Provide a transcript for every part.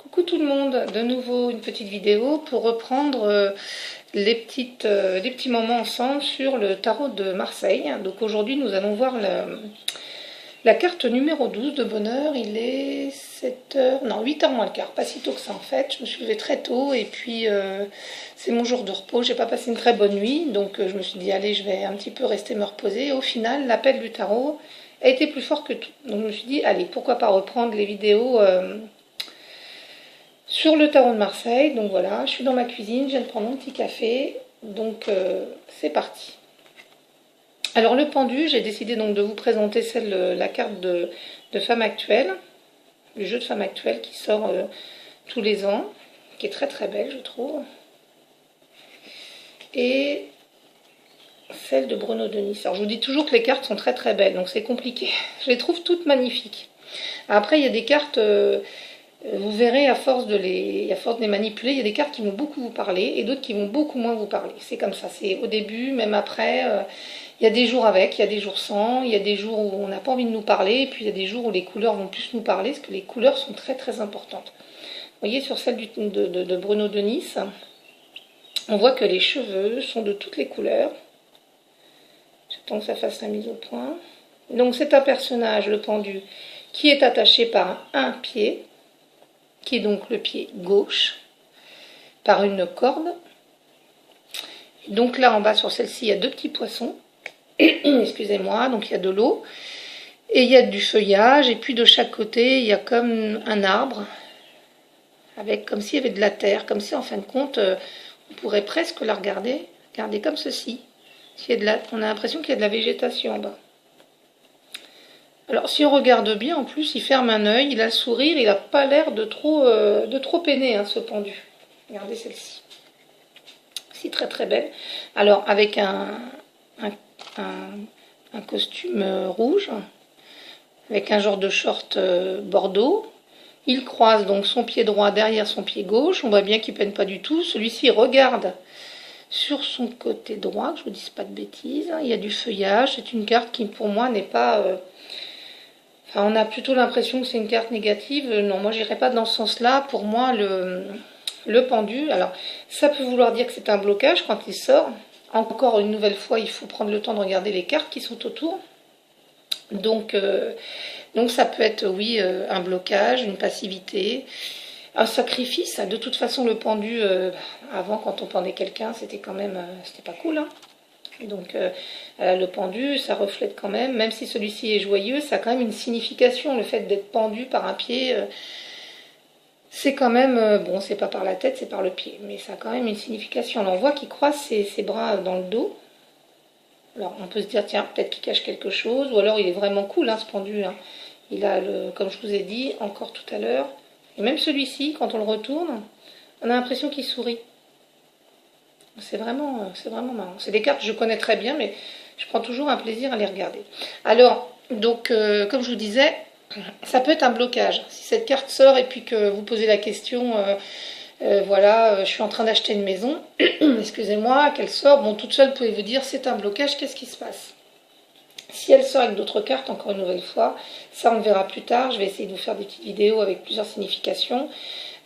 Coucou tout le monde, de nouveau une petite vidéo pour reprendre les petits moments ensemble sur le tarot de Marseille. Donc aujourd'hui nous allons voir la carte numéro 12 de bonheur. Il est 7h, non 8h moins le quart, pas si tôt que ça en fait. Je me suis levée très tôt et puis c'est mon jour de repos. J'ai pas passé une très bonne nuit, donc je me suis dit allez, je vais un petit peu rester me reposer. Et au final, l'appel du tarot a été plus fort que tout. Donc je me suis dit allez, pourquoi pas reprendre les vidéos sur le tarot de Marseille. Donc voilà, je suis dans ma cuisine, je viens de prendre mon petit café, donc c'est parti. Alors le pendu, j'ai décidé donc de vous présenter la carte de femme actuelle, le jeu de femme actuelle qui sort tous les ans, qui est très très belle je trouve, et celle de Bruno Denis. Alors je vous dis toujours que les cartes sont très très belles, donc c'est compliqué, je les trouve toutes magnifiques. Après il y a des cartes... vous verrez, à force de les manipuler, il y a des cartes qui vont beaucoup vous parler et d'autres qui vont beaucoup moins vous parler. C'est comme ça, c'est au début, même après, il y a des jours avec, il y a des jours sans, il y a des jours où on n'a pas envie de nous parler, et puis il y a des jours où les couleurs vont plus nous parler, parce que les couleurs sont très très importantes. Vous voyez, sur celle de Bruno Denis, on voit que les cheveux sont de toutes les couleurs. J'attends que ça fasse la mise au point. Donc c'est un personnage, le pendu, qui est attaché par un pied, qui est donc le pied gauche, par une corde. Donc là en bas sur celle-ci, il y a deux petits poissons, excusez-moi, donc il y a de l'eau, et il y a du feuillage, et puis de chaque côté, il y a comme un arbre, avec comme s'il y avait de la terre, comme si en fin de compte, on pourrait presque la regarder comme ceci. On a l'impression qu'il y a de la végétation en bas. Alors si on regarde bien, en plus il ferme un œil, il a le sourire, il n'a pas l'air de trop peiner hein, ce pendu. Regardez celle-ci. C'est très très belle. Alors avec un costume rouge, avec un genre de short bordeaux. Il croise donc son pied droit derrière son pied gauche. On voit bien qu'il ne peine pas du tout. Celui-ci regarde sur son côté droit, que je ne vous dise pas de bêtises. Il y a du feuillage. C'est une carte qui pour moi n'est pas... Enfin, on a plutôt l'impression que c'est une carte négative. Non, moi, j'irai pas dans ce sens-là. Pour moi, le pendu, alors, ça peut vouloir dire que c'est un blocage quand il sort. Encore une nouvelle fois, il faut prendre le temps de regarder les cartes qui sont autour. Donc ça peut être, oui, un blocage, une passivité, un sacrifice. De toute façon, le pendu, avant, quand on pendait quelqu'un, c'était quand même... c'était pas cool, hein. Donc le pendu, ça reflète quand même si celui-ci est joyeux, ça a quand même une signification. Le fait d'être pendu par un pied, c'est quand même, bon, c'est pas par la tête, c'est par le pied, mais ça a quand même une signification. Alors, on voit qu'il croise ses bras dans le dos. Alors on peut se dire, tiens, peut-être qu'il cache quelque chose, ou alors il est vraiment cool, hein, ce pendu, hein. Il a, comme je vous ai dit encore tout à l'heure, et même celui-ci, quand on le retourne, on a l'impression qu'il sourit. C'est vraiment marrant. C'est des cartes que je connais très bien, mais je prends toujours un plaisir à les regarder. Alors, donc, comme je vous disais, ça peut être un blocage. Si cette carte sort et puis que vous posez la question, voilà, je suis en train d'acheter une maison, excusez-moi, qu'elle sort, bon, toute seule, vous pouvez vous dire, c'est un blocage, qu'est-ce qui se passe? Si elle sort avec d'autres cartes, encore une nouvelle fois, ça on le verra plus tard, je vais essayer de vous faire des petites vidéos avec plusieurs significations.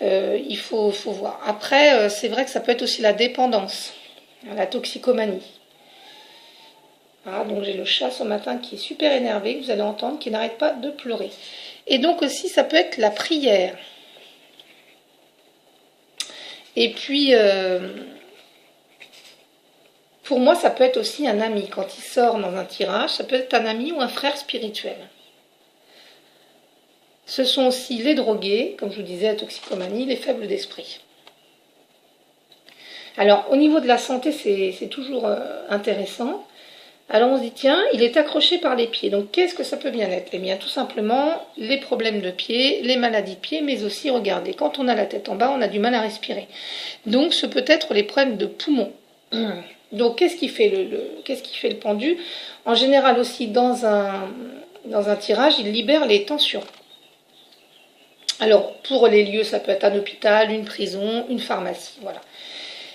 Il faut voir. Après, c'est vrai que ça peut être aussi la dépendance, la toxicomanie. Voilà, donc j'ai le chat ce matin qui est super énervé, que vous allez entendre, qui n'arrête pas de pleurer. Et donc aussi, ça peut être la prière. Et puis, pour moi, ça peut être aussi un ami. Quand il sort dans un tirage, ça peut être un ami ou un frère spirituel. Ce sont aussi les drogués, comme je vous disais, la toxicomanie, les faibles d'esprit. Alors, au niveau de la santé, c'est toujours intéressant. Alors, on se dit, tiens, il est accroché par les pieds. Donc, qu'est-ce que ça peut bien être? Eh bien, tout simplement, les problèmes de pied, les maladies de pied, mais aussi, regardez, quand on a la tête en bas, on a du mal à respirer. Donc, ce peut être les problèmes de poumons. Donc, qu'est-ce qui fait le pendu? En général aussi, dans un tirage, il libère les tensions. Alors, pour les lieux, ça peut être un hôpital, une prison, une pharmacie, voilà.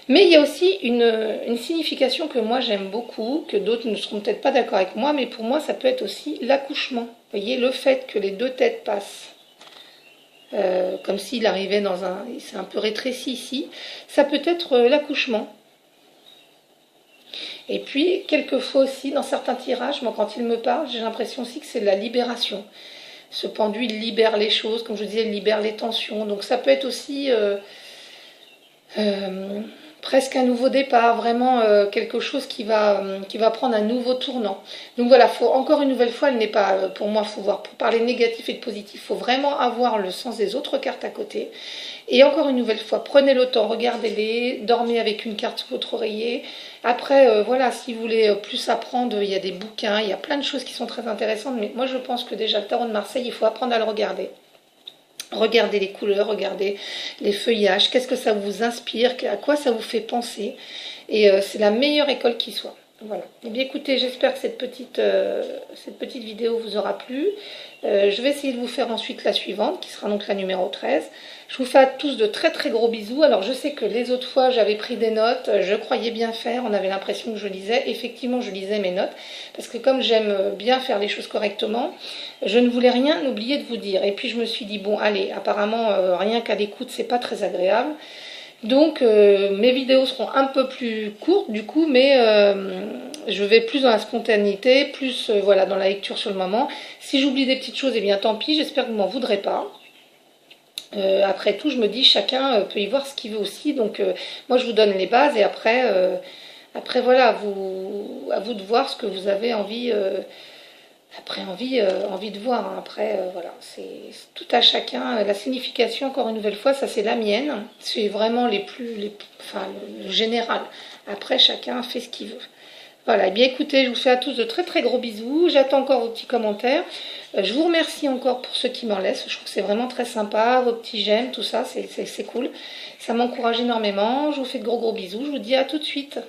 Mais il y a aussi une signification que moi j'aime beaucoup, que d'autres ne seront peut-être pas d'accord avec moi, mais pour moi ça peut être aussi l'accouchement. Vous voyez, le fait que les deux têtes passent comme s'il arrivait dans un... Il s'est un peu rétréci ici. Ça peut être l'accouchement. Et puis, quelquefois aussi, dans certains tirages, moi, quand il me parle, j'ai l'impression aussi que c'est de la libération. Ce pendu, il libère les choses, comme je disais, il libère les tensions. Donc, ça peut être aussi presque un nouveau départ, vraiment quelque chose qui va prendre un nouveau tournant. Donc voilà, faut, encore une nouvelle fois, elle n'est pas, pour moi, faut voir, pour parler négatif et de positif, il faut vraiment avoir le sens des autres cartes à côté. Et encore une nouvelle fois, prenez le temps, regardez-les, dormez avec une carte sous votre oreiller. Après, voilà, si vous voulez plus apprendre, il y a des bouquins, il y a plein de choses qui sont très intéressantes, mais moi je pense que déjà le tarot de Marseille, il faut apprendre à le regarder. Regardez les couleurs, regardez les feuillages, qu'est-ce que ça vous inspire, à quoi ça vous fait penser. Et c'est la meilleure école qui soit. Voilà. Eh bien écoutez, j'espère que cette petite vidéo vous aura plu. Je vais essayer de vous faire ensuite la suivante, qui sera donc la numéro 13. Je vous fais à tous de très très gros bisous. Alors je sais que les autres fois j'avais pris des notes, je croyais bien faire, on avait l'impression que je lisais. Effectivement je lisais mes notes, parce que comme j'aime bien faire les choses correctement, je ne voulais rien oublier de vous dire. Et puis je me suis dit, bon allez, apparemment rien qu'à l'écoute c'est pas très agréable. Donc mes vidéos seront un peu plus courtes du coup, mais je vais plus dans la spontanéité, plus voilà, dans la lecture sur le moment. Si j'oublie des petites choses, eh bien tant pis, j'espère que vous m'en voudrez pas. Après tout, je me dis, chacun peut y voir ce qu'il veut aussi. Donc moi je vous donne les bases et après, voilà, à vous de voir ce que vous avez envie. Après, envie de voir. Hein. Après, voilà, c'est tout à chacun. La signification, encore une nouvelle fois, ça c'est la mienne. C'est vraiment enfin, le général. Après, chacun fait ce qu'il veut. Voilà, et bien écoutez, je vous fais à tous de très très gros bisous. J'attends encore vos petits commentaires. Je vous remercie encore pour ceux qui m'en laissent. Je trouve que c'est vraiment très sympa. Vos petits j'aime, tout ça, c'est cool. Ça m'encourage énormément. Je vous fais de gros gros bisous. Je vous dis à tout de suite.